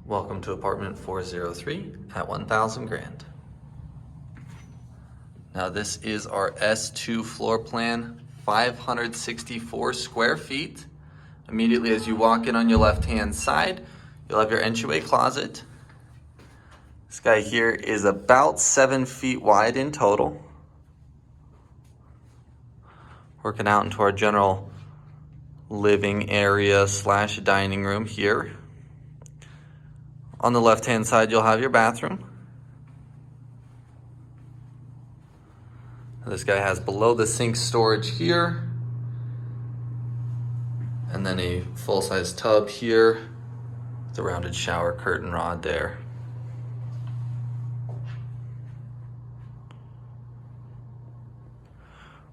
Welcome to apartment 403 at 1,000 grand. Now this is our S2 floor plan, 564 square feet. Immediately as you walk in on your left-hand side, you'll have your entryway closet. This guy here is about 7 feet wide in total. Working out into our general living area slash dining room here. On the left-hand side, you'll have your bathroom. This guy has below the sink storage here, and then a full-size tub here with a rounded shower curtain rod there.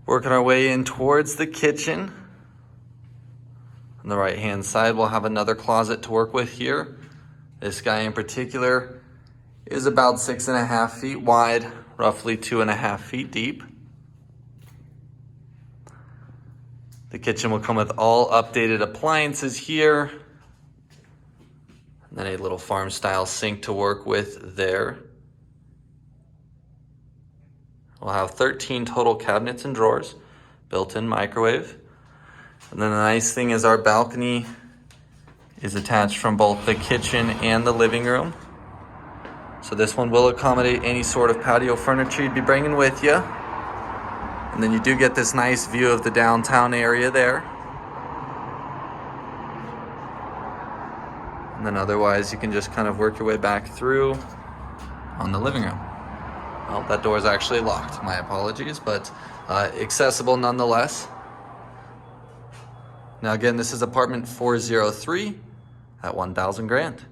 Working our way in towards the kitchen. On the right-hand side, we'll have another closet to work with here. This guy in particular is about 6.5 feet wide, roughly 2.5 feet deep. The kitchen will come with all updated appliances here. And then a little farm-style sink to work with there. We'll have 13 total cabinets and drawers, built-in microwave. And then the nice thing is our balcony is attached from both the kitchen and the living room. So this one will accommodate any sort of patio furniture you'd be bringing with you. And then you do get this nice view of the downtown area there. And then otherwise you can just kind of work your way back through on the living room. Well, that door is actually locked, my apologies, but accessible nonetheless. Now again, this is apartment 403 at 1,000 grand.